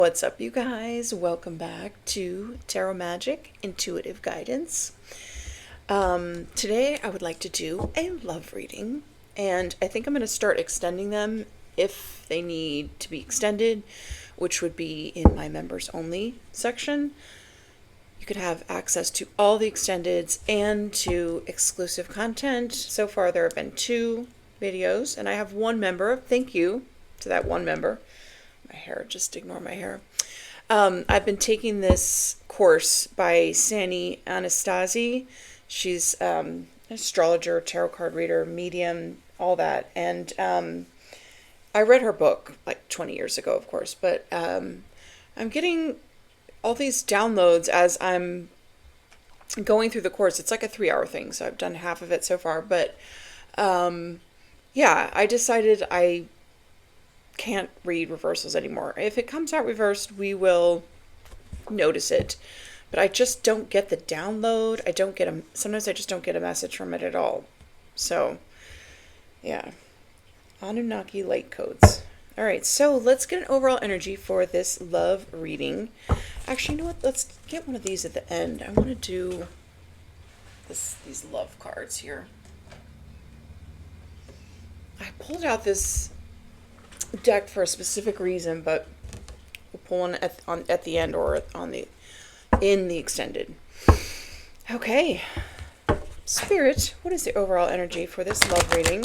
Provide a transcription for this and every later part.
What's up, you guys? Welcome back to Tarot Magic Intuitive Guidance. Today I would like to do a love reading, and I think I'm going to start extending them if they need to be extended, which would be in my members only section. You could have access to all the extendeds and to exclusive content. So far there have been 2 videos, and I have 1 member. Thank you to that 1 member. My hair, just ignore my hair. I've been taking this course by Sani Anastasi. She's an astrologer, tarot card reader, medium, all that. And I read her book like 20 years ago, of course, but I'm getting all these downloads as I'm going through the course. It's like a 3-hour thing, so I've done half of it so far. But yeah, I decided I can't read reversals anymore. If it comes out reversed, we will notice it, but I just don't get the download. Sometimes I just don't get a message from it at all. So yeah, Anunnaki light codes. All right, so let's get an overall energy for this love reading. Actually, you know what, let's get one of these at the end. I want to do these love cards here. I pulled out this deck for a specific reason, but we'll pull one at the end or in the extended. Okay, Spirit, what is the overall energy for this love reading?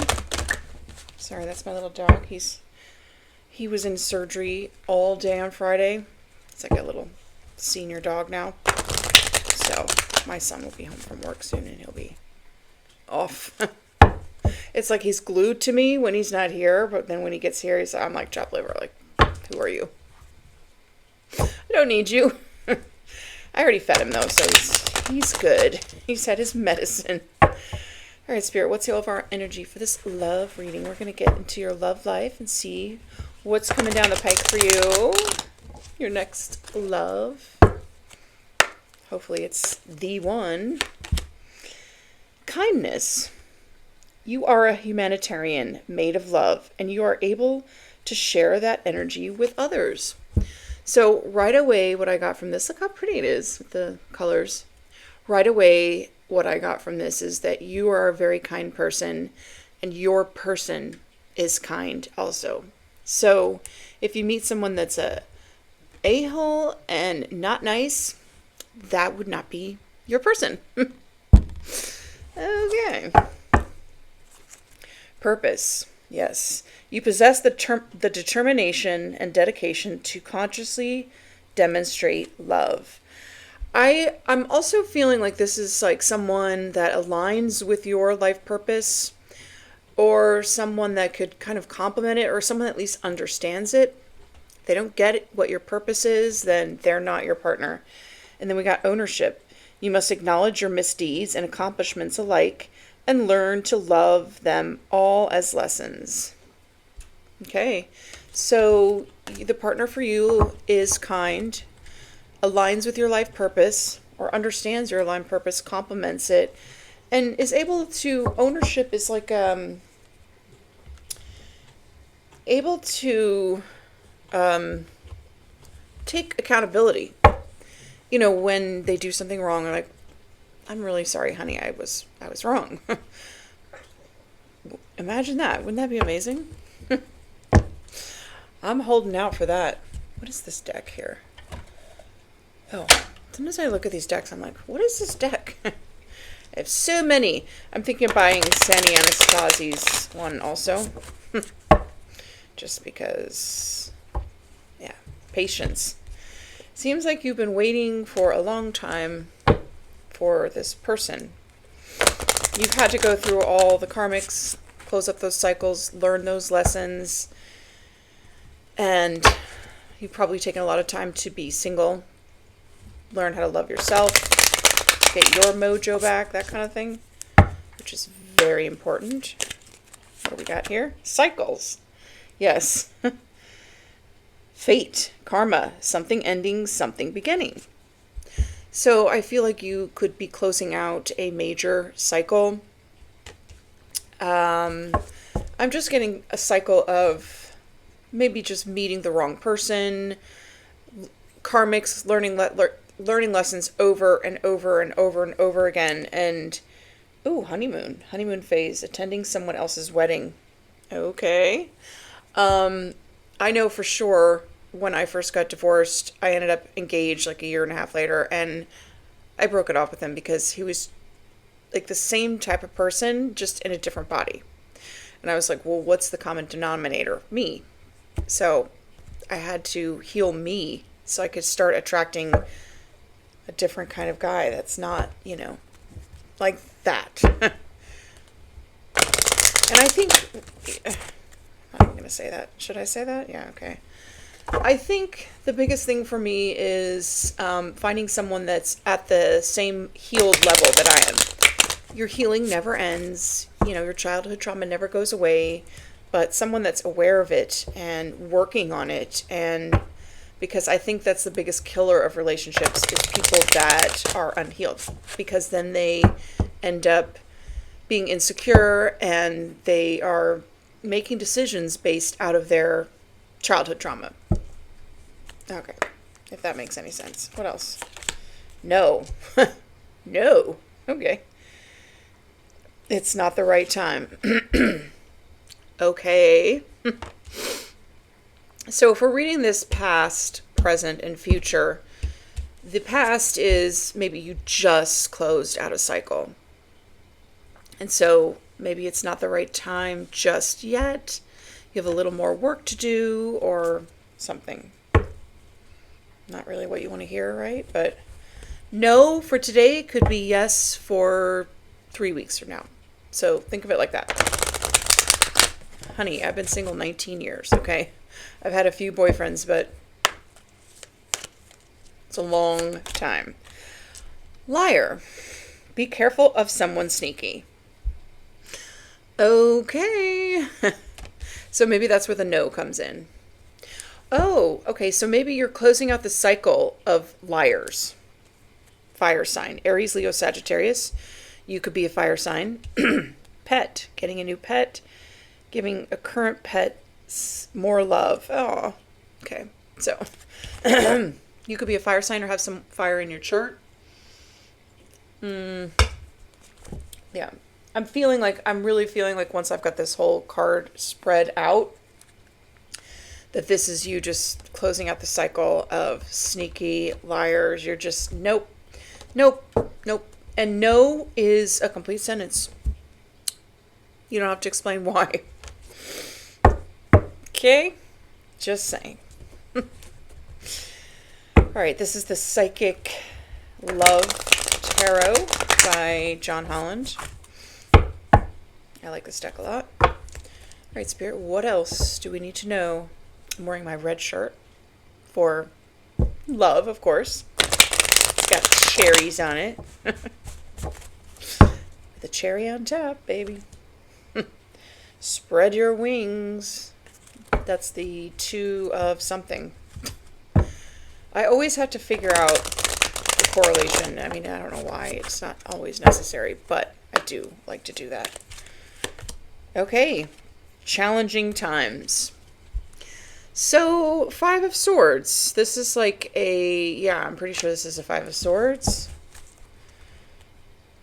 Sorry, that's my little dog. He was in surgery all day on Friday. It's like a little senior dog now. So my son will be home from work soon and he'll be off. It's like he's glued to me when he's not here, but then when he gets here, I'm like chopped liver. Like, who are you? I don't need you. I already fed him though, so he's good. He's had his medicine. All right, Spirit, what's the overall energy for this love reading? We're going to get into your love life and see what's coming down the pike for you. Your next love. Hopefully it's the one. Kindness. You are a humanitarian made of love, and you are able to share that energy with others. So right away, what I got from this, look how pretty it is with the colors. Right away, what I got from this is that you are a very kind person, and your person is kind also. So if you meet someone that's a-hole and not nice, that would not be your person. Okay. Purpose. Yes. You possess the determination and dedication to consciously demonstrate love. I'm also feeling like this is like someone that aligns with your life purpose, or someone that could kind of complement it, or someone that at least understands it. If they don't get it, what your purpose is, then they're not your partner. And then we got ownership. You must acknowledge your misdeeds and accomplishments alike and learn to love them all as lessons. Okay, so the partner for you is kind, aligns with your life purpose, or understands your aligned purpose, complements it, and is able to, ownership is like, able to take accountability. You know, when they do something wrong, they're like, I'm really sorry, honey, I was wrong. Imagine that. Wouldn't that be amazing? I'm holding out for that. What is this deck here? Oh, sometimes I look at these decks, I'm like, what is this deck? I have so many. I'm thinking of buying Sani Anastasi's one also. Just because, yeah, patience. Seems like you've been waiting for a long time for this person. You've had to go through all the karmics, close up those cycles, learn those lessons, and you've probably taken a lot of time to be single, learn how to love yourself, get your mojo back, that kind of thing, which is very important. What do we got here? Cycles. Yes. Fate, karma, something ending, something beginning. So I feel like you could be closing out a major cycle. I'm just getting a cycle of maybe just meeting the wrong person, karmics learning lessons over and over and over and over again. And honeymoon phase, attending someone else's wedding. Okay. I know for sure when I first got divorced, I ended up engaged like a year and a half later, and I broke it off with him because he was like the same type of person, just in a different body. And I was like, well, what's the common denominator? Me. So I had to heal me so I could start attracting a different kind of guy that's not, like that. And I think, I'm going to say that. Should I say that? Yeah, okay. I think the biggest thing for me is finding someone that's at the same healed level that I am. Your healing never ends. Your childhood trauma never goes away, but someone that's aware of it and working on it. And because I think that's the biggest killer of relationships is people that are unhealed, because then they end up being insecure and they are making decisions based out of their childhood trauma. Okay, if that makes any sense. What else? No. No. Okay. It's not the right time. Okay. So if we're reading this past, present, and future, the past is maybe you just closed out a cycle. And so maybe it's not the right time just yet. You have a little more work to do or something. Not really what you want to hear, right? But no for today could be yes for 3 weeks from now. So think of it like that. Honey, I've been single 19 years, okay? I've had a few boyfriends, but it's a long time. Liar. Be careful of someone sneaky. Okay. So maybe that's where the no comes in. Oh, okay. So maybe you're closing out the cycle of liars. Fire sign. Aries, Leo, Sagittarius. You could be a fire sign. Pet. Getting a new pet. Giving a current pet more love. Oh, okay. So you could be a fire sign or have some fire in your chart. Yeah. I'm really feeling like once I've got this whole card spread out, that this is you just closing out the cycle of sneaky liars. You're just, nope. And no is a complete sentence. You don't have to explain why. Okay? Just saying. All right, this is the Psychic Love Tarot by John Holland. I like this deck a lot. All right, Spirit, what else do we need to know? I'm wearing my red shirt for love, of course. It's got cherries on it. With a cherry on top, baby. Spread your wings. That's the 2 of something. I always have to figure out the correlation. I mean, I don't know why. It's not always necessary, but I do like to do that. Okay. Challenging times. So, 5 of Swords. This is like I'm pretty sure this is a 5 of Swords.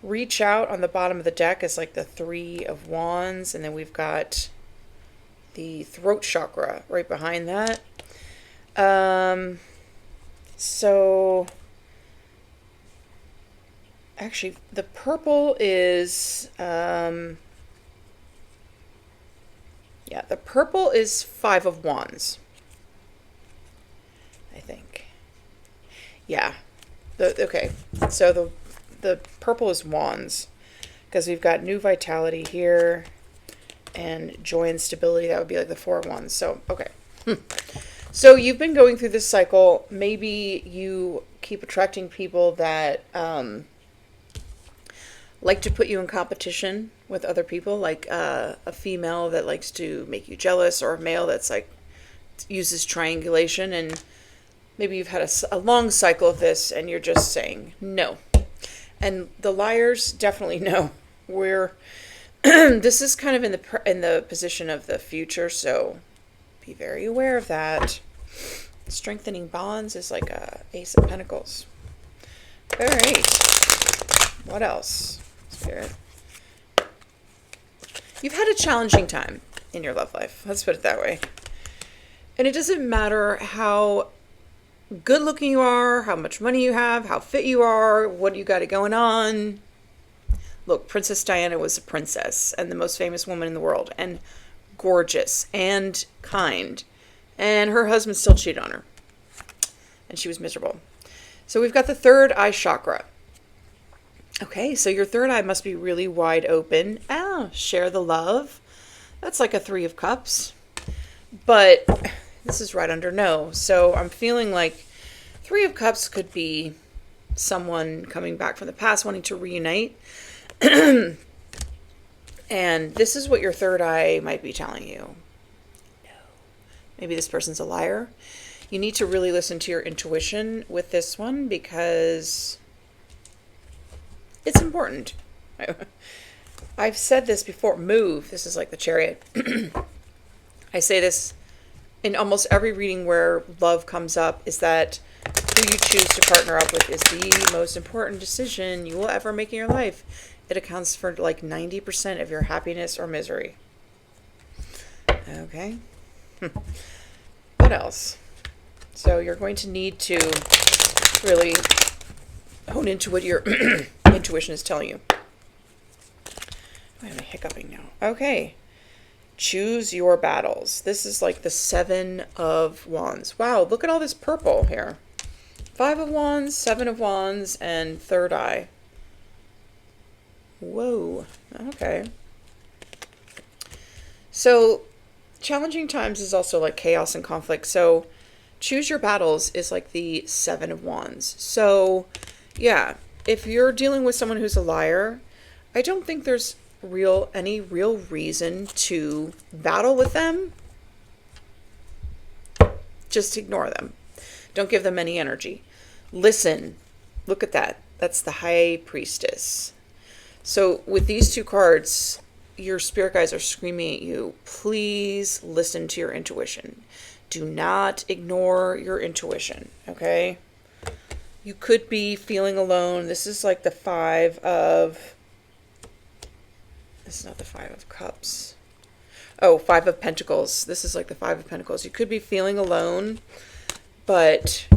Reach out on the bottom of the deck is like the 3 of Wands, and then we've got the throat chakra right behind that. So actually the purple is the purple is 5 of Wands, I think. Yeah. Okay. So the purple is Wands, because we've got new vitality here and joy and stability. That would be like the 4 of Wands. So, okay. So you've been going through this cycle. Maybe you keep attracting people that like to put you in competition with other people, like a female that likes to make you jealous, or a male that's like uses triangulation, and maybe you've had a long cycle of this and you're just saying no. And the liars definitely know. This is kind of in the position of the future, so be very aware of that. Strengthening bonds is like a Ace of Pentacles. All right. What else, Spirit? You've had a challenging time in your love life. Let's put it that way. And it doesn't matter how good looking you are, how much money you have, how fit you are, what you got going on. Look, Princess Diana was a princess and the most famous woman in the world, and gorgeous and kind. And her husband still cheated on her. And she was miserable. So we've got the third eye chakra. Okay, so your third eye must be really wide open. Share the love. That's like a 3 of Cups. But this is right under no. So I'm feeling like 3 of Cups could be someone coming back from the past wanting to reunite. And this is what your third eye might be telling you. No. Maybe this person's a liar. You need to really listen to your intuition with this one because it's important. I've said this before. Move. This is like the Chariot. I say this in almost every reading where love comes up, is that who you choose to partner up with is the most important decision you will ever make in your life. It accounts for like 90% of your happiness or misery. Okay. What else? So you're going to need to really hone into what your intuition is telling you. I'm hiccuping now. Okay. Choose your battles. This is like the 7 of Wands. Wow, look at all this purple here. 5 of Wands, 7 of Wands, and third eye. Whoa. Okay. So challenging times is also like chaos and conflict. So choose your battles is like the 7 of Wands. So yeah, if you're dealing with someone who's a liar, I don't think there's any real reason to battle with them. Just ignore them. Don't give them any energy. Listen. Look at that. That's the High Priestess. So with these 2 cards, your spirit guides are screaming at you, please listen to your intuition. Do not ignore your intuition, okay? You could be feeling alone. This is like the 5 of... This is not the 5 of Cups. Oh, 5 of Pentacles. This is like the 5 of Pentacles. You could be feeling alone, but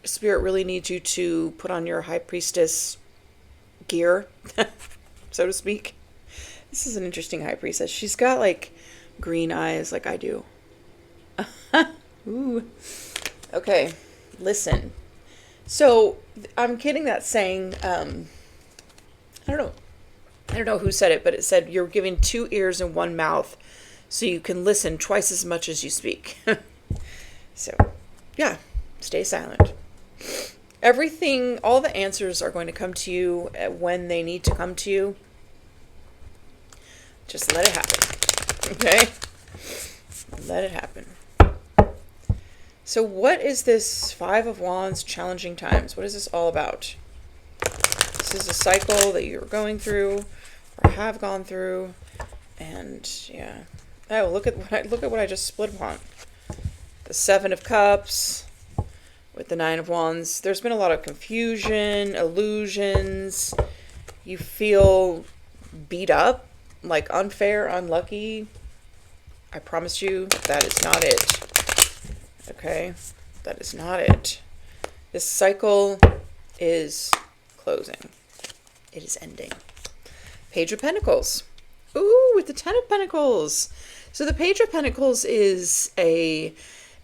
Spirit really needs you to put on your High Priestess gear, so to speak. This is an interesting High Priestess. She's got like green eyes like I do. Ooh. Okay, listen. So I'm getting that saying, I don't know who said it, but it said you're given 2 ears and 1 mouth so you can listen twice as much as you speak. So yeah, stay silent. Everything, all the answers are going to come to you when they need to come to you. Just let it happen. Okay? Let it happen. So what is this 5 of Wands challenging times? What is this all about? This is a cycle that you're going through or have gone through. And yeah. Oh, look at what I just split upon. The 7 of Cups with the 9 of Wands. There's been a lot of confusion, illusions. You feel beat up, like unfair, unlucky. I promise you that is not it. Okay? That is not it. This cycle is closing. It is ending. Page of Pentacles. Ooh, with the 10 of Pentacles. So the Page of Pentacles is it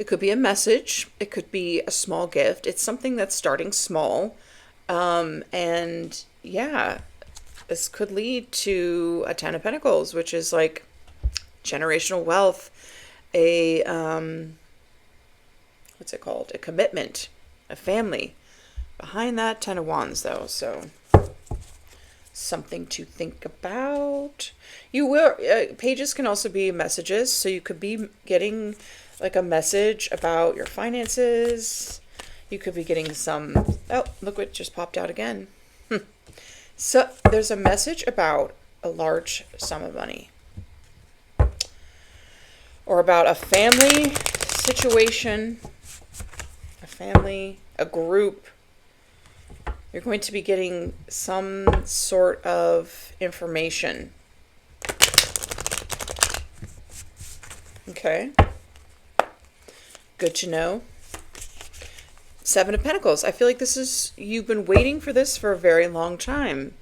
could be a message. It could be a small gift. It's something that's starting small. And yeah, this could lead to a 10 of Pentacles, which is like generational wealth, what's it called? A commitment, a family. Behind that 10 of Wands though, so something to think about. You will, pages can also be messages, so you could be getting like a message about your finances. You could be getting some, oh, look what just popped out again. So there's a message about a large sum of money. Or about a family situation, a family, a group. You're going to be getting some sort of information. Okay. Good to know. Seven of Pentacles. I feel like you've been waiting for this for a very long time.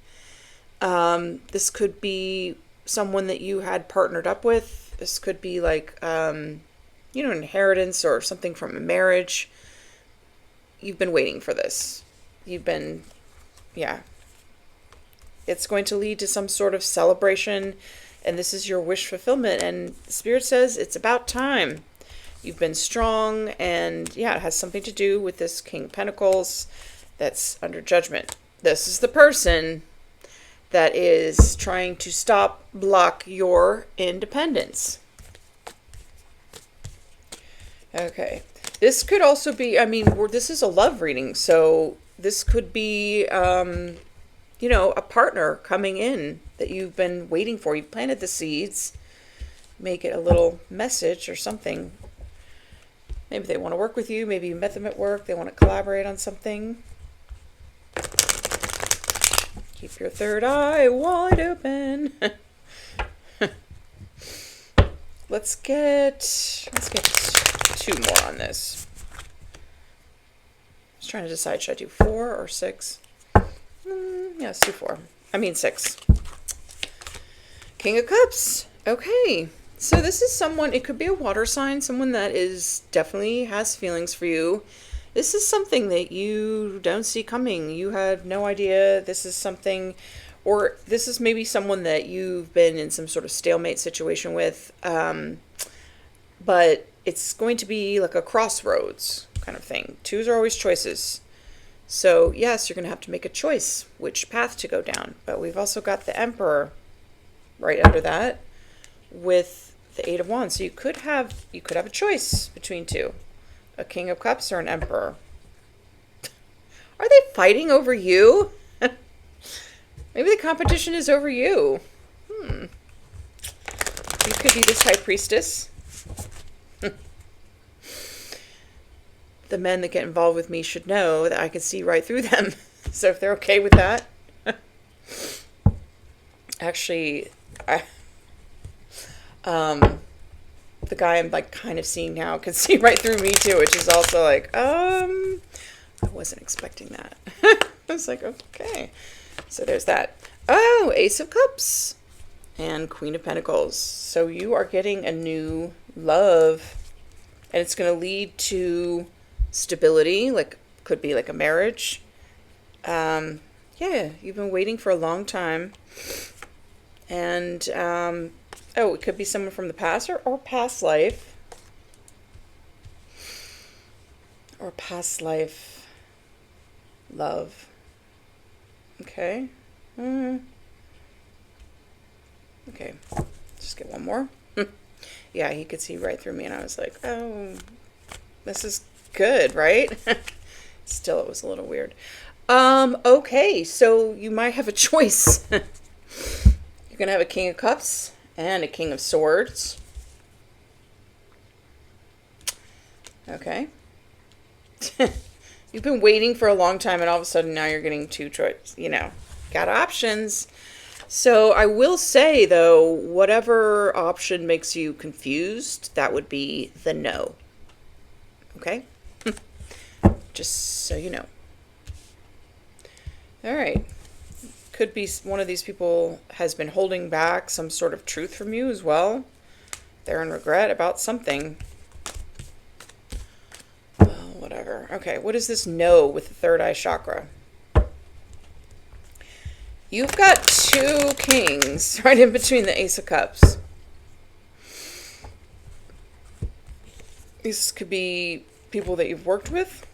This could be someone that you had partnered up with. This could be like, an inheritance or something from a marriage. You've been waiting for this. It's going to lead to some sort of celebration, and this is your wish fulfillment, and Spirit says it's about time. You've been strong, and it has something to do with this King of Pentacles that's under judgment. This is the person that is trying to block your independence. Okay. This could also be, this is a love reading, so this could be, a partner coming in that you've been waiting for. You've planted the seeds. Make it a little message or something. Maybe they want to work with you. Maybe you met them at work. They want to collaborate on something. Keep your third eye wide open. Let's get 2 more on this. I was trying to decide, should I do 4 or 6? Let's do 4. 6. King of Cups. Okay. So this is someone, it could be a water sign, someone that definitely has feelings for you. This is something that you don't see coming. You had no idea this is something, or this is maybe someone that you've been in some sort of stalemate situation with. But it's going to be like a crossroads kind of thing. 2s are always choices. So yes, you're going to have to make a choice which path to go down. But we've also got the Emperor right under that with the 8 of Wands. So you could have a choice between 2. A King of Cups or an Emperor. Are they fighting over you? Maybe the competition is over you. You could be this High Priestess. The men that get involved with me should know that I can see right through them. So if they're okay with that. Actually, the guy I'm kind of seeing now can see right through me too, which is also I wasn't expecting that. I was like, okay. So there's that. Oh, Ace of Cups and Queen of Pentacles. So you are getting a new love, and it's going to lead to stability, could be like a marriage. You've been waiting for a long time. And, it could be someone from the past or past life. Or past life love. Okay. Okay. Just get one more. Yeah, he could see right through me, and I was like, oh, this is good, right? Still, it was a little weird. Okay, so you might have a choice. You're going to have a King of Cups and a King of Swords. Okay. You've been waiting for a long time, and all of a sudden now you're getting 2 choices. Got options. So I will say, though, whatever option makes you confused, that would be the no. Okay? Just so you know. All right. Could be one of these people has been holding back some sort of truth from you as well. They're in regret about something. Well, whatever. Okay, what is this no with the third eye chakra? You've got 2 kings right in between the Ace of Cups. These could be people that you've worked with.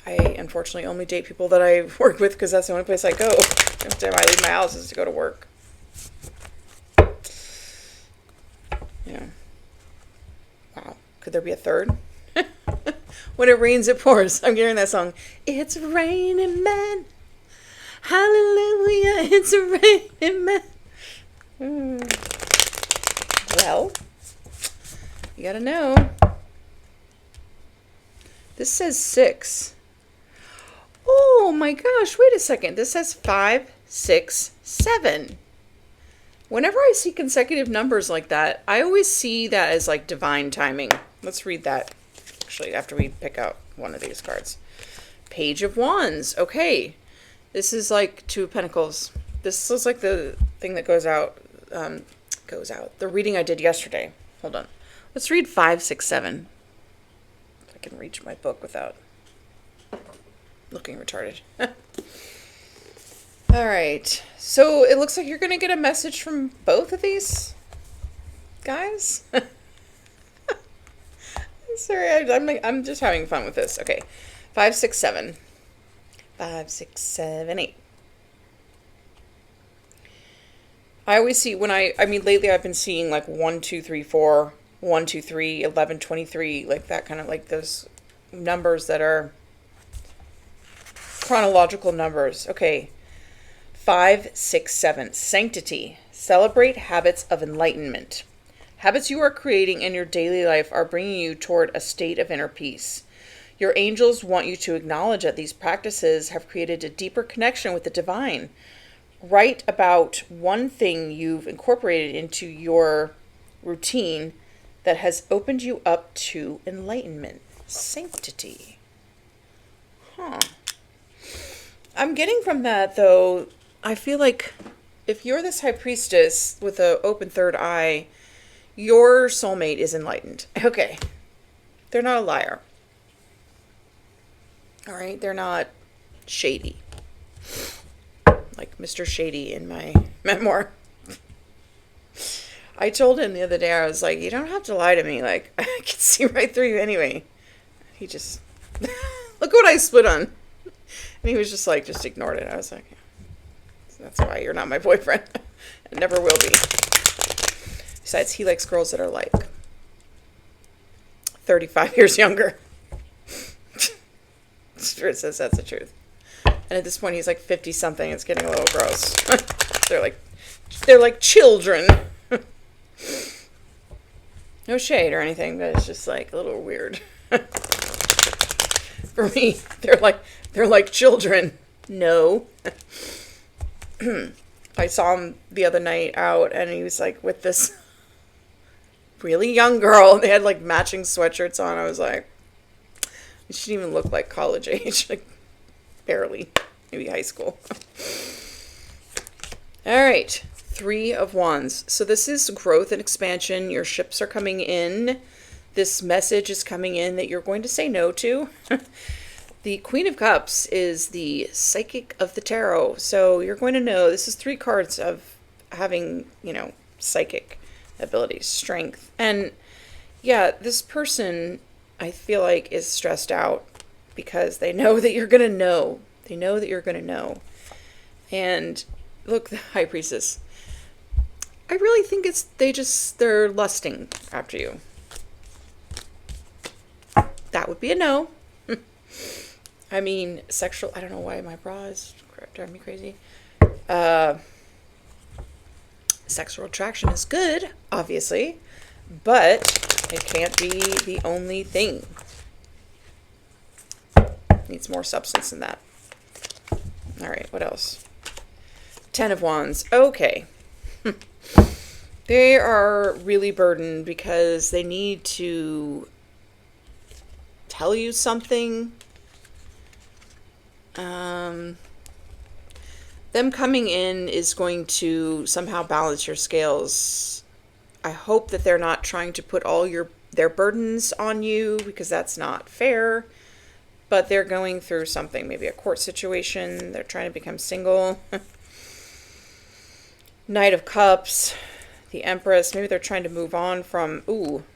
I unfortunately only date people that I've worked with because that's the only place I go. Every time I leave my house is to go to work. Yeah. Wow. Could there be a third? When it rains, it pours. I'm hearing that song. It's raining men. Hallelujah. It's raining men. Well, you gotta know. This says 6. Oh my gosh, wait a second. This says 5, 6, 7. Whenever I see consecutive numbers like that, I always see that as like divine timing. Let's read that, actually, after we pick out one of these cards. Page of Wands. Okay. This is like Two of Pentacles. This is like the thing that goes out. The reading I did yesterday. Hold on. Let's read 5, 6, 7. If I can reach my book without looking retarded. All right. So it looks like you're going to get a message from both of these guys. Sorry, I'm just having fun with this. Okay. 5, 6, 7. 5, 6, 7, 8. I always see lately I've been seeing like 1, 2, 3, 4, 1, 2, 3, 11, 23, like that kind of like those numbers that are chronological numbers. Okay. 5, 6, 7. Sanctity. Celebrate habits of enlightenment. Habits you are creating in your daily life are bringing you toward a state of inner peace. Your angels want you to acknowledge that these practices have created a deeper connection with the divine. Write about one thing you've incorporated into your routine that has opened you up to enlightenment. Sanctity. Huh. I'm getting from that, though, I feel like if you're this high priestess with an open third eye, your soulmate is enlightened. Okay. They're not a liar. All right? They're not shady. Like Mr. Shady in my memoir. I told him the other day, I was like, you don't have to lie to me. Like, I can see right through you anyway. He just, look what I split on. And he was just like, just ignored it. I was like, yeah, that's why you're not my boyfriend. And never will be. Besides, he likes girls that are like 35 years younger. Spirit says that's the truth. And at this point, he's like 50 something. It's getting a little gross. they're like children. No shade or anything, but it's just like a little weird. For me, they're like children. No. I saw him the other night out, and he was like with this really young girl. They had like matching sweatshirts on. I was like, you shouldn't even look like college age. Like, barely. Maybe high school. All right. 3 of Wands. So this is growth and expansion. Your ships are coming in. This message is coming in that you're going to say no to. The Queen of Cups is the psychic of the tarot. So you're going to know, this is 3 cards of having, psychic abilities, strength. And yeah, this person, I feel like, is stressed out because they know that you're going to know. They know that you're going to know. And look, the High Priestess. I really think they're lusting after you. That would be a no. I mean, sexual, I don't know why my bra is driving me crazy. Sexual attraction is good, obviously, but it can't be the only thing. Needs more substance than that. All right, what else? 10 of Wands. Okay. They are really burdened because they need to tell you something. Them coming in is going to somehow balance your scales. I hope that they're not trying to put all their burdens on you, because that's not fair. But they're going through something, maybe a court situation. They're trying to become single. Knight of Cups, the Empress. Maybe they're trying to move on from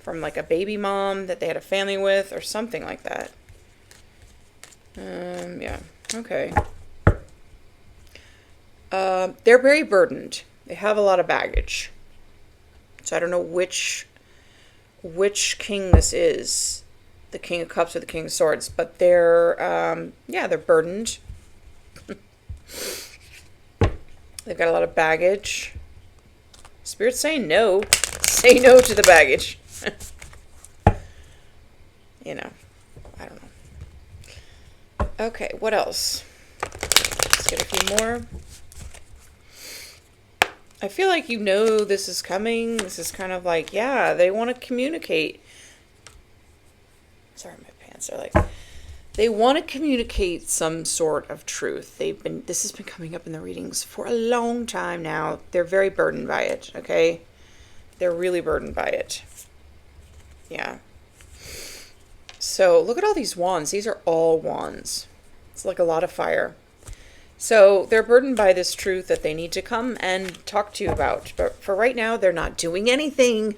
like a baby mom that they had a family with, or something like that. Yeah. Okay. They're very burdened. They have a lot of baggage. So I don't know which king this is. The King of Cups or the King of Swords. But they're burdened. They've got a lot of baggage. Spirit's saying no. Say no to the baggage. I don't know. Okay, what else? Let's get a few more. I feel like you know this is coming. This is kind of like, yeah, they want to communicate. Sorry, my pants are like... They want to communicate some sort of truth. This has been coming up in the readings for a long time now. They're very burdened by it, okay? They're really burdened by it. Yeah. So look at all these wands. These are all wands. It's like a lot of fire. So they're burdened by this truth that they need to come and talk to you about. But for right now, they're not doing anything.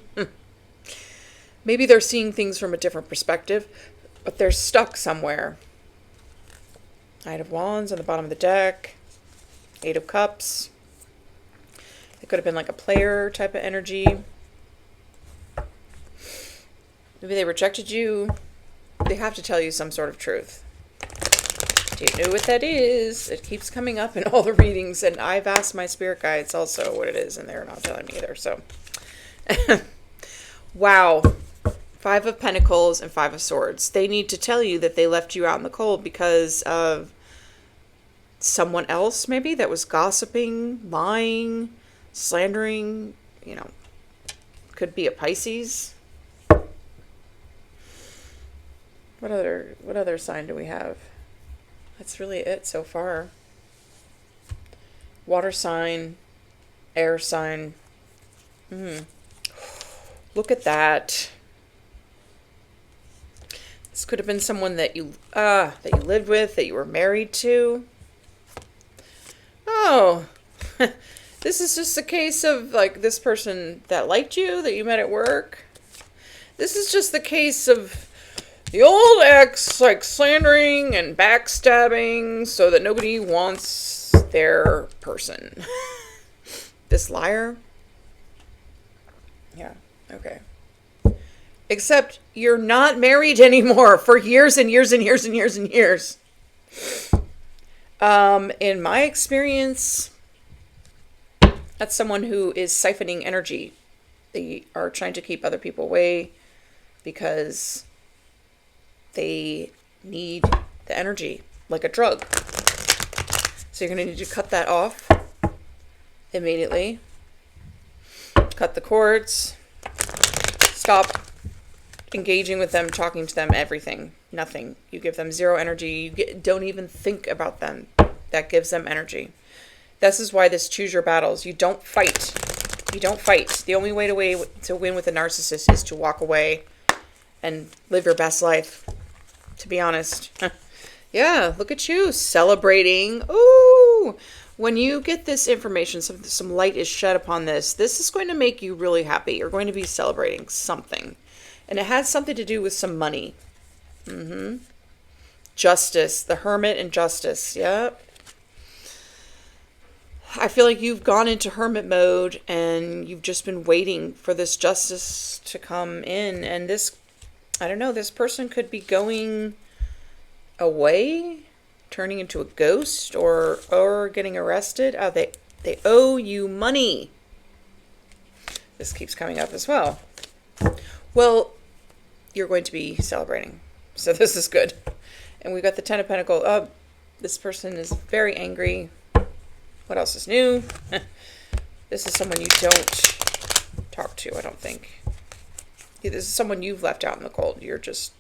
Maybe they're seeing things from a different perspective, but they're stuck somewhere. Knight of Wands on the bottom of the deck. Eight of Cups. It could have been like a player type of energy. Maybe they rejected you. They have to tell you some sort of truth. Do you know what that is? It keeps coming up in all the readings, and I've asked my spirit guides also what it is, and they're not telling me either. So, wow. Five of Pentacles and Five of Swords. They need to tell you that they left you out in the cold because of someone else, maybe, that was gossiping, lying, slandering, you know. Could be a Pisces. What other sign do we have? That's really it so far. Water sign, air sign. Look at that. This could have been someone that you lived with, that you were married to. Oh, this is just a case of like this person that liked you, that you met at work. This is just the case of the old ex, like slandering and backstabbing so that nobody wants their person. This liar. Yeah, okay. Except you're not married anymore for years and years and years and years and years. In my experience, that's someone who is siphoning energy. They are trying to keep other people away because they need the energy like a drug. So you're going to need to cut that off immediately. Cut the cords. Stop engaging with them, talking to them, everything. Nothing. You give them zero energy. Don't even think about them. That gives them energy. This is why this choose your battles. You don't fight. You don't fight. The only way to win with a narcissist is to walk away and live your best life. To be honest. Yeah, look at you celebrating. Ooh! When you get this information, some light is shed upon this. This is going to make you really happy. You're going to be celebrating something. And it has something to do with some money. Justice. The Hermit and Justice. Yep. I feel like you've gone into hermit mode and you've just been waiting for this justice to come in. And this, I don't know, this person could be going away, turning into a ghost, or getting arrested. Oh, they owe you money. This keeps coming up as well. Well, you're going to be celebrating. So this is good. And we've got the Ten of Pentacles. Oh, this person is very angry. What else is new? This is someone you don't talk to, I don't think. Yeah, this is someone you've left out in the cold. You're just...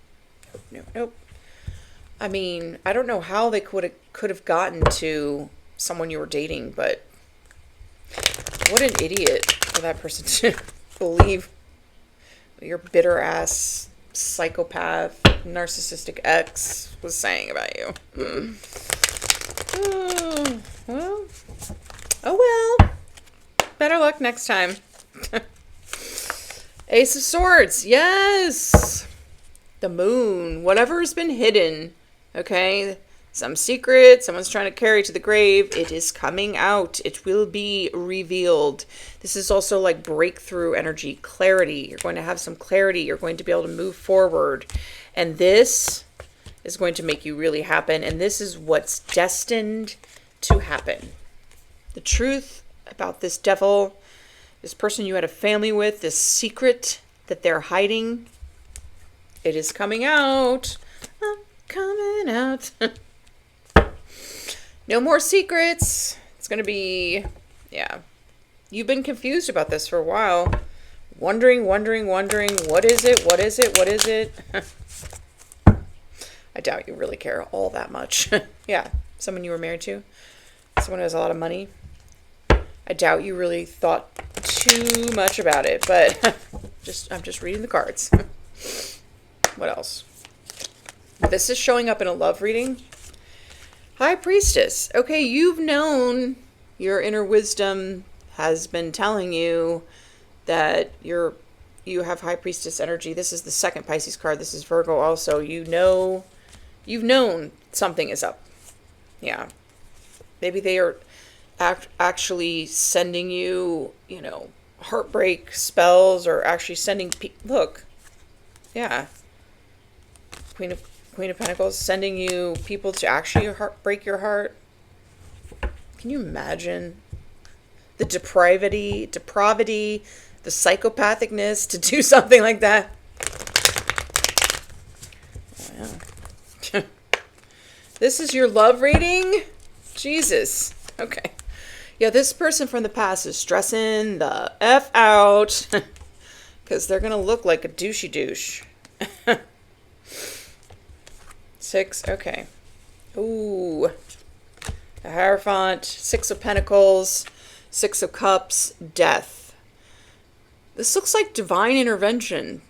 Nope. I mean, I don't know how they could have gotten to someone you were dating, but what an idiot for that person to believe your bitter ass psychopath narcissistic ex was saying about you. Oh well. Better luck next time. Ace of Swords. Yes. The moon. Whatever has been hidden. Okay. Some secret someone's trying to carry to the grave. It is coming out. It will be revealed. This is also like breakthrough energy. Clarity. You're going to have some clarity. You're going to be able to move forward. And this is going to make you really happen. And this is what's destined to happen. The truth about this devil, this person you had a family with, this secret that they're hiding, it is coming out. Coming out. No more secrets. It's going to be, yeah. You've been confused about this for a while. Wondering. What is it? What is it? What is it? I doubt you really care all that much. Yeah. Someone you were married to. Someone who has a lot of money. I doubt you really thought too much about it, but I'm just reading the cards. What else? This is showing up in a love reading. High Priestess. Okay, you've known, your inner wisdom has been telling you that you have High Priestess energy. This is the second Pisces card. This is Virgo also. You've known something is up. Yeah. Maybe they are actually sending you, heartbreak spells, or actually sending look. Yeah. Queen of Pentacles, sending you people to actually break your heart. Can you imagine the depravity, the psychopathicness to do something like that? Wow. This is your love reading? Jesus. Okay. Yeah, this person from the past is stressing the F out because they're going to look like a douchey douche. 6, okay. Ooh. The Hierophant, 6 of Pentacles, 6 of Cups, Death. This looks like divine intervention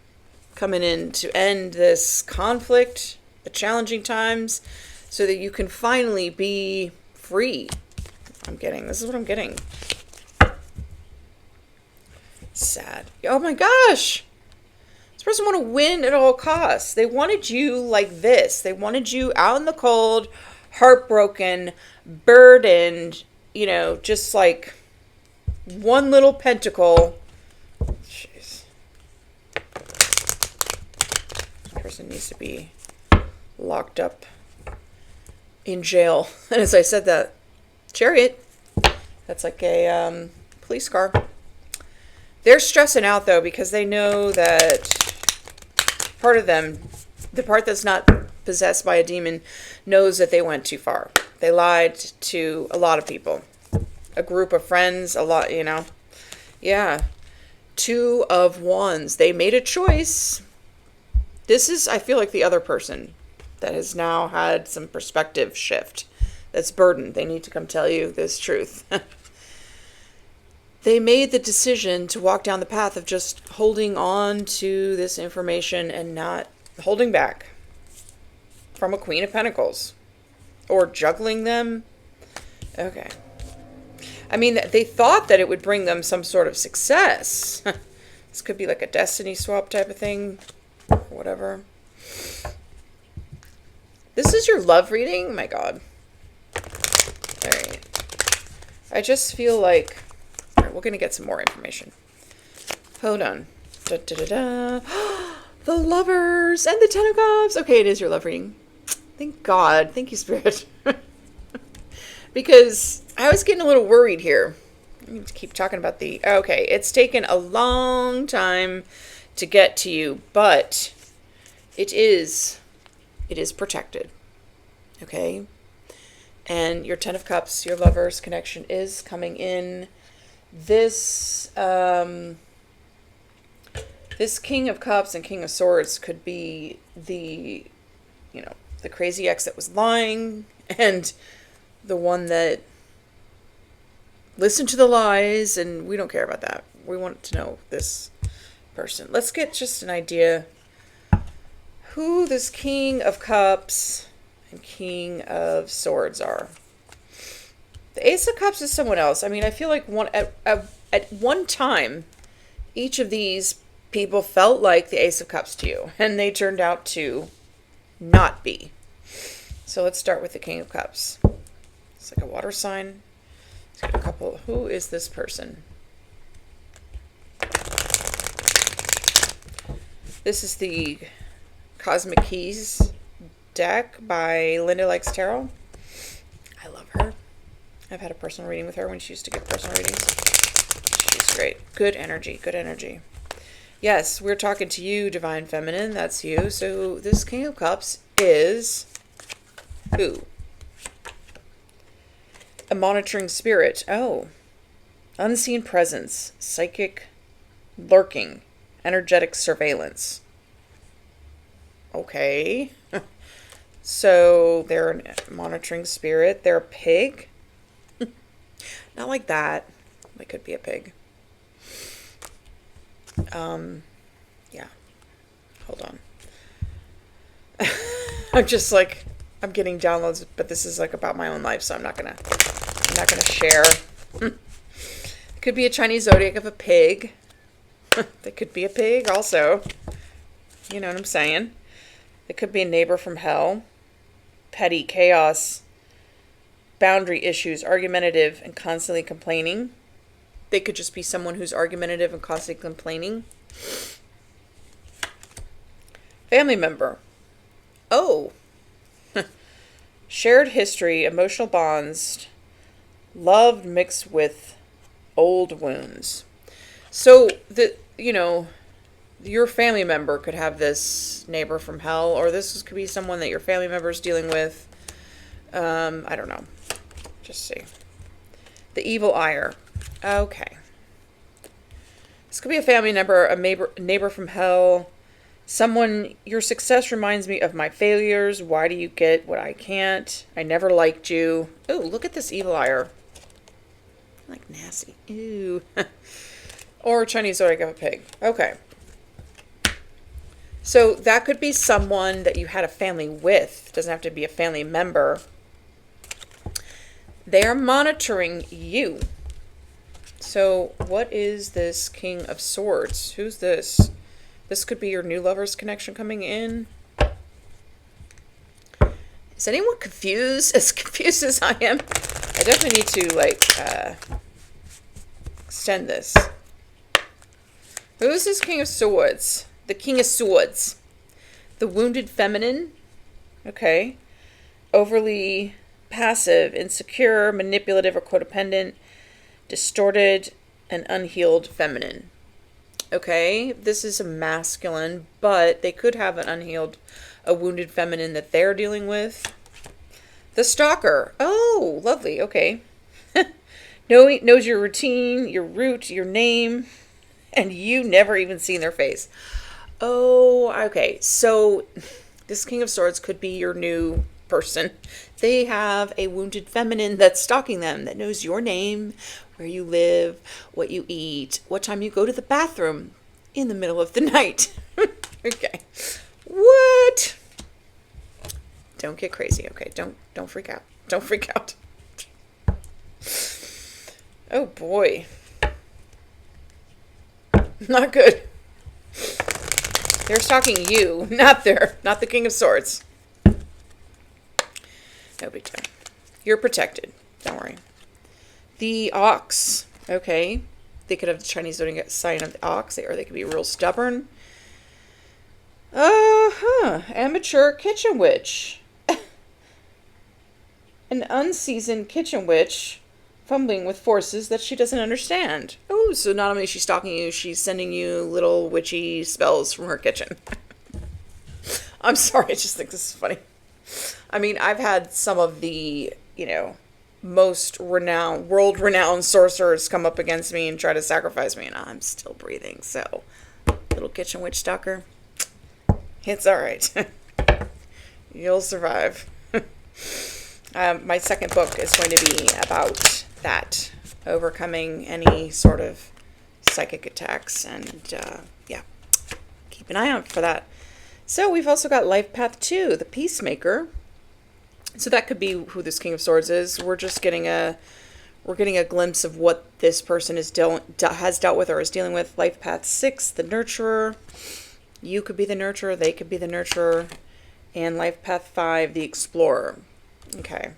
coming in to end this conflict, the challenging times, so that you can finally be free. This is what I'm getting. Sad. Oh my gosh. This person want to win at all costs. They wanted you like this. They wanted you out in the cold, heartbroken, burdened, just like one little pentacle. Jeez. This person needs to be locked up in jail. And as I said that, Chariot, that's like a police car. They're stressing out though because they know that part of them, the part that's not possessed by a demon, knows that they went too far. They lied to a lot of people, a group of friends, a lot, Yeah. 2 of Wands. They made a choice. This is, I feel like, the other person that has now had some perspective shift. That's burdened. They need to come tell you this truth. They made the decision to walk down the path of just holding on to this information and not holding back from a Queen of Pentacles. Or juggling them. Okay. I mean, they thought that it would bring them some sort of success. This could be like a destiny swap type of thing. Or whatever. This is your love reading? Oh my God. All right. I just feel like... All right, we're going to get some more information. Hold on. Da, da, da, da. The Lovers and the Ten of Cups. Okay, it is your love reading. Thank God. Thank you, Spirit. Because I was getting a little worried here. I need to keep talking about the... Okay, it's taken a long time to get to you, but it is protected. Okay? And your Ten of Cups, your Lovers connection is coming in. This this King of Cups and King of Swords could be the crazy ex that was lying, and the one that listened to the lies, and we don't care about that. We want to know this person. Let's get just an idea who this King of Cups and King of Swords are. The Ace of Cups is someone else. I mean, I feel like at one time, each of these people felt like the Ace of Cups to you, and they turned out to not be. So let's start with the King of Cups. It's like a water sign. Let's get a couple. Who is this person? This is the Cosmic Keys deck by Linda Likes Tarot. I love her. I've had a personal reading with her when she used to give personal readings. She's great. Good energy. Good energy. Yes, we're talking to you, Divine Feminine. That's you. So this King of Cups is who? A monitoring spirit. Oh. Unseen presence. Psychic lurking. Energetic surveillance. Okay. So they're a monitoring spirit. They're a pig. Not like that. They could be a pig. Yeah. Hold on. I'm just like, I'm getting downloads, but this is like about my own life, so I'm not gonna share. It could be a Chinese zodiac of a pig. That could be a pig also. You know what I'm saying? It could be a neighbor from hell. Petty chaos. Boundary issues, argumentative and constantly complaining. They could just be someone who's argumentative and constantly complaining. Family member. Oh. Shared history, emotional bonds, love mixed with old wounds. So, your family member could have this neighbor from hell, or this could be someone that your family member is dealing with. I don't know. Just see. The evil ire. Okay. This could be a family member, a neighbor from hell. Someone, your success reminds me of my failures. Why do you get what I can't? I never liked you. Oh, look at this evil ire. Like nasty. Ew. Or Chinese zodiac of a pig. Okay. So that could be someone that you had a family with. It doesn't have to be a family member. They are monitoring you. So what is this King of Swords? Who's this? This could be your new lover's connection coming in. Is anyone confused? As confused as I am? I definitely need to, extend this. Who is this King of Swords? The King of Swords. The wounded feminine. Okay. Overly passive, insecure, manipulative, or codependent. Distorted and unhealed feminine. Okay, this is a masculine, but they could have a wounded feminine that they're dealing with. The stalker. Oh, lovely. Okay. Knows your routine, your route, your name, and you never even seen their face. Oh, okay. So this King of Swords could be your new person. They have a wounded feminine that's stalking them, that knows your name, where you live, what you eat, what time you go to the bathroom in the middle of the night. Okay. What? Don't get crazy. Okay. Don't freak out. Don't freak out. Oh boy. Not good. They're stalking you, not the King of Swords. No big deal. You're protected. Don't worry. The ox. Okay. They could have the Chinese zodiac sign of the ox, or they could be real stubborn. Amateur kitchen witch. An unseasoned kitchen witch fumbling with forces that she doesn't understand. Oh, so not only is she stalking you, she's sending you little witchy spells from her kitchen. I'm sorry, I just think this is funny. I mean, I've had some of the, most world-renowned sorcerers come up against me and try to sacrifice me, and I'm still breathing. So, little kitchen witch stalker, it's all right. You'll survive. My second book is going to be about that, overcoming any sort of psychic attacks, and keep an eye out for that. So we've also got Life Path 2, the Peacemaker. So that could be who this King of Swords is. We're getting a glimpse of what this person has dealt with or is dealing with. Life Path 6, the Nurturer. You could be the Nurturer, they could be the Nurturer. And Life Path 5, the Explorer. Okay.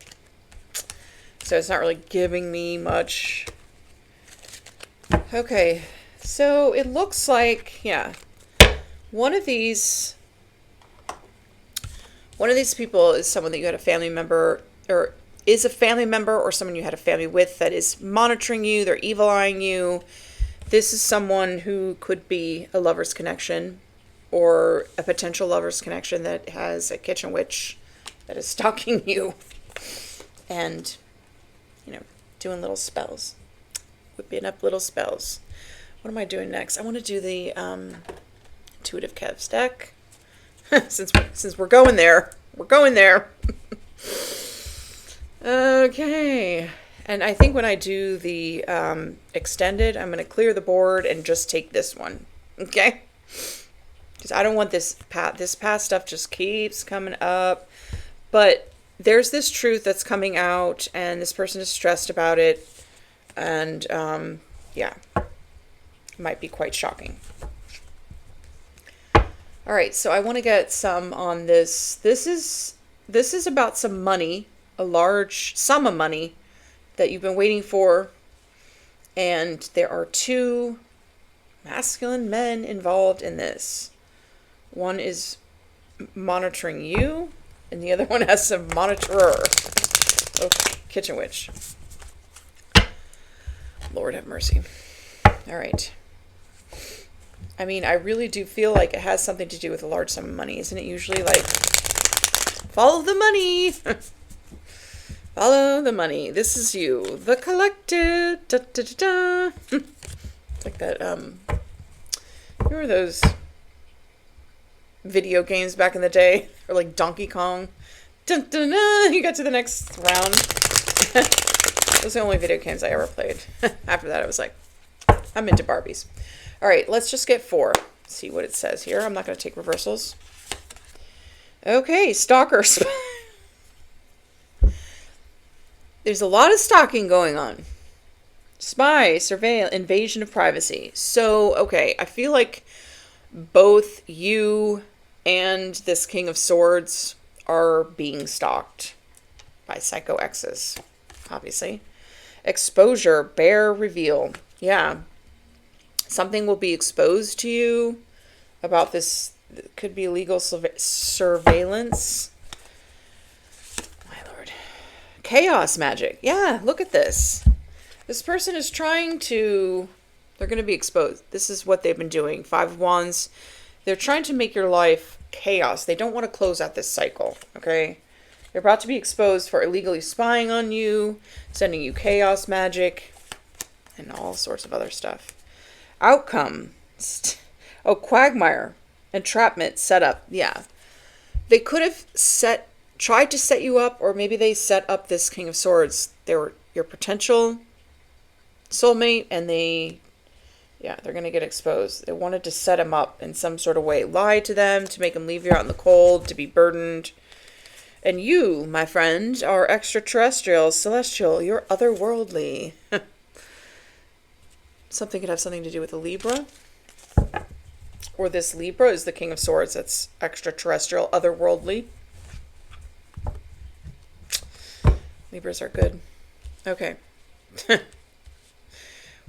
So it's not really giving me much. Okay. So it looks like, one of these people is someone that you had a family member, or is a family member, or someone you had a family with that is monitoring you, they're evil eyeing you. This is someone who could be a lover's connection, or a potential lover's connection that has a kitchen witch that is stalking you. And you know, doing little spells. Whipping up little spells. What am I doing next? I want to do the Intuitive Kev's deck. since we're going there. We're going there. Okay. And I think when I do the extended, I'm going to clear the board and just take this one. Okay? Because I don't want this past stuff just keeps coming up. But there's this truth that's coming out, and this person is stressed about it. And, yeah. It might be quite shocking. All right, so I want to get some on this. This is about some money, a large sum of money that you've been waiting for, and there are two masculine men involved in this. One is monitoring you, and the other one has some monitorer. Oh, kitchen witch. Lord have mercy. All right. I mean, I really do feel like it has something to do with a large sum of money. Isn't it usually like, follow the money? Follow the money. This is you. The collected. Da, da, da, da. It's like that, remember those video games back in the day? Or like Donkey Kong? Dun, dun, dun. You got to the next round. Those are the only video games I ever played. After that, I was like, I'm into Barbies. All right, let's just get 4. See what it says here. I'm not going to take reversals. Okay, stalkers. There's a lot of stalking going on. Spy, surveil, invasion of privacy. So, okay, I feel like both you and this King of Swords are being stalked by psycho exes, obviously. Exposure, bear reveal. Yeah. Something will be exposed to you about this. It could be illegal surveillance. My lord. Chaos magic. Yeah, look at this. This person is trying to... They're going to be exposed. This is what they've been doing. 5 of Wands. They're trying to make your life chaos. They don't want to close out this cycle, okay? They're about to be exposed for illegally spying on you, sending you chaos magic, and all sorts of other stuff. Outcome. Quagmire. Entrapment. Setup. Yeah. They could have tried to set you up, or maybe they set up this King of Swords. They were your potential soulmate, and they're going to get exposed. They wanted to set him up in some sort of way. Lie to them to make him leave you out in the cold, to be burdened. And you, my friend, are extraterrestrial, celestial. You're otherworldly. Something could have something to do with a Libra. Or this Libra is the King of Swords. That's extraterrestrial, otherworldly. Libras are good. Okay.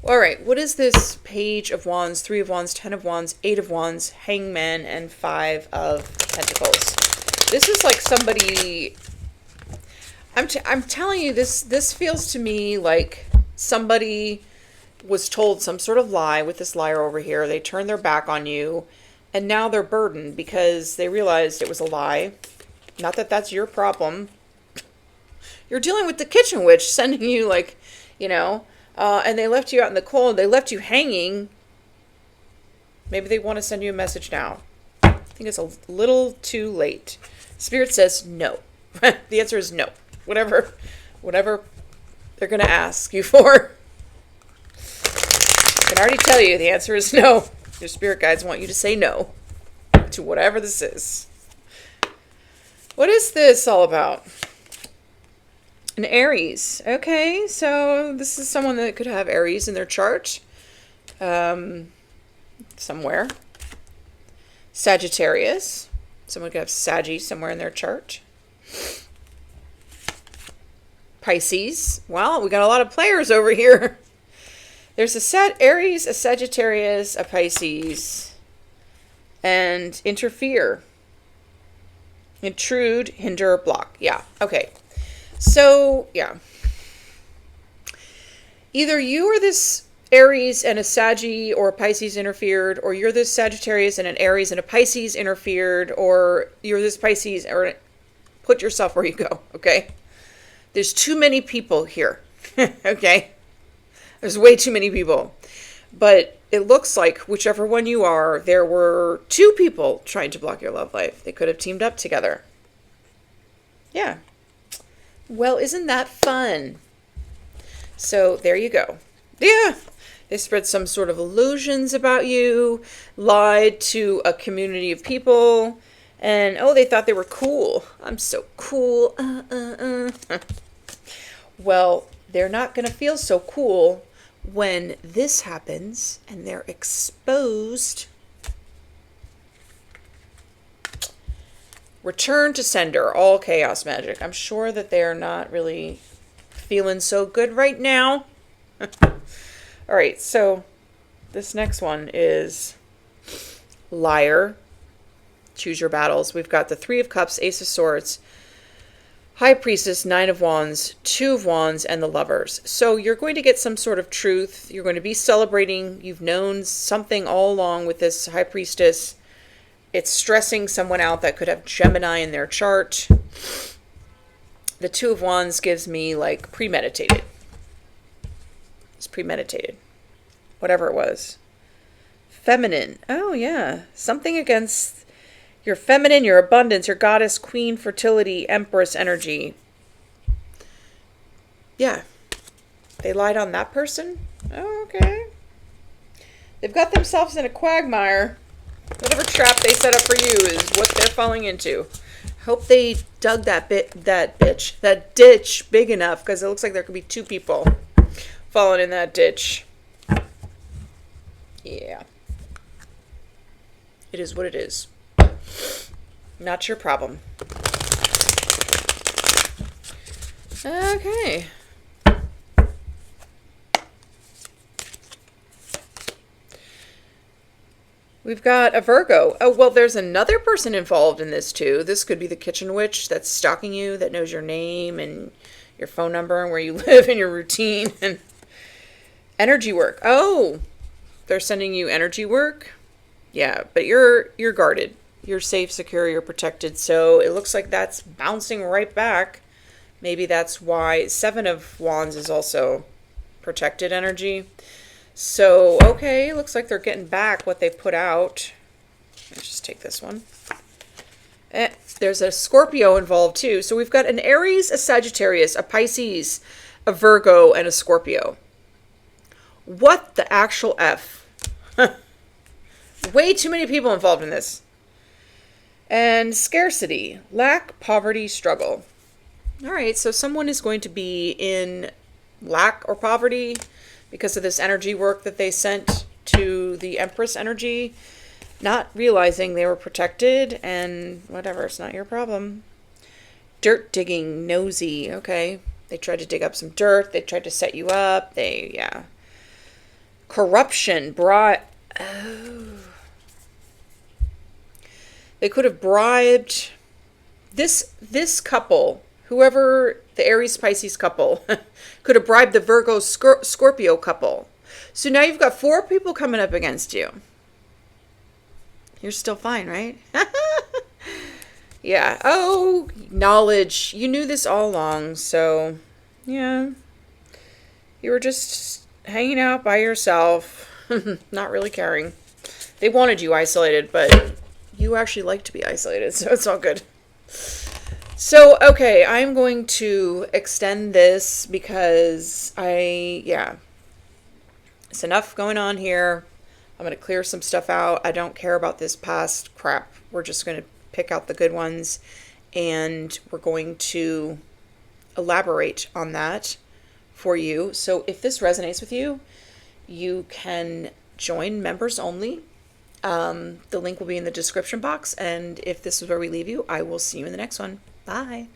All right. What is this Page of Wands, 3 of Wands, 10 of Wands, 8 of Wands, Hangman, and 5 of Pentacles? This is like somebody... I'm telling you, this feels to me like somebody was told some sort of lie with this liar over here. They turned their back on you, and now they're burdened because they realized it was a lie. Not that that's your problem. You're dealing with the kitchen witch sending you, like, you know, and they left you out in the cold. They left you hanging. Maybe they want to send you a message now. I think it's a little too late. Spirit says no. The answer is no. Whatever they're going to ask you for. I can already tell you the answer is no. Your spirit guides want you to say no to whatever this is. What is this all about? An Aries. Okay, so this is someone that could have Aries in their chart. Somewhere. Sagittarius. Someone could have Saggy somewhere in their chart. Pisces. Well, we got a lot of players over here. There's a Aries, a Sagittarius, a Pisces, and interfere. Intrude, hinder, block. Yeah, okay. So, yeah. Either you are this Aries and a Saggy or a Pisces interfered, or you're this Sagittarius and an Aries and a Pisces interfered, or you're this Pisces, or put yourself where you go, okay? There's too many people here. Okay? There's way too many people. But it looks like whichever one you are, there were two people trying to block your love life. They could have teamed up together. Yeah. Well, isn't that fun? So there you go. Yeah. They spread some sort of illusions about you, lied to a community of people, and they thought they were cool. I'm so cool. Well, they're not going to feel so cool when this happens and they're exposed. Return to sender, all chaos magic. I'm sure that they're not really feeling so good right now. All right, so this next one is liar. Choose your battles. We've got the Three of Cups, Ace of Swords, High Priestess, Nine of Wands, Two of Wands, and the Lovers. So you're going to get some sort of truth. You're going to be celebrating. You've known something all along with this High Priestess. It's stressing someone out that could have Gemini in their chart. The Two of Wands gives me like premeditated. It's premeditated. Whatever it was. Feminine. Oh, yeah. Something against your feminine, your abundance, your goddess, queen, fertility, empress energy. Yeah. They lied on that person? Oh, okay. They've got themselves in a quagmire. Whatever trap they set up for you is what they're falling into. Hope they dug that ditch big enough, because it looks like there could be two people falling in that ditch. Yeah. It is what it is. Not your problem. Okay. We've got a Virgo. Oh, well, there's another person involved in this, too. This could be the kitchen witch that's stalking you, that knows your name and your phone number and where you live and your routine. And energy work. Oh, they're sending you energy work? Yeah, but you're guarded. You're safe, secure, you're protected. So it looks like that's bouncing right back. Maybe that's why Seven of Wands is also protected energy. So, okay, looks like they're getting back what they put out. Let's just take this one. There's a Scorpio involved too. So we've got an Aries, a Sagittarius, a Pisces, a Virgo, and a Scorpio. What the actual F? Way too many people involved in this. And scarcity, lack, poverty, struggle. All right, so someone is going to be in lack or poverty because of this energy work that they sent to the Empress energy, not realizing they were protected, and whatever, it's not your problem. Dirt digging, nosy, okay. They tried to dig up some dirt, they tried to set you up, corruption, they could have bribed this couple, whoever the Aries Pisces couple, could have bribed the Virgo Scorpio couple. So now you've got 4 people coming up against you. You're still fine, right? Yeah. Oh, knowledge. You knew this all along, so yeah. You were just hanging out by yourself, not really caring. They wanted you isolated, but you actually like to be isolated, so it's all good. So, okay, I'm going to extend this because it's enough going on here. I'm going to clear some stuff out. I don't care about this past crap. We're just going to pick out the good ones, and we're going to elaborate on that for you. So if this resonates with you, you can join members only. The link will be in the description box, and if this is where we leave you, I will see you in the next one. Bye.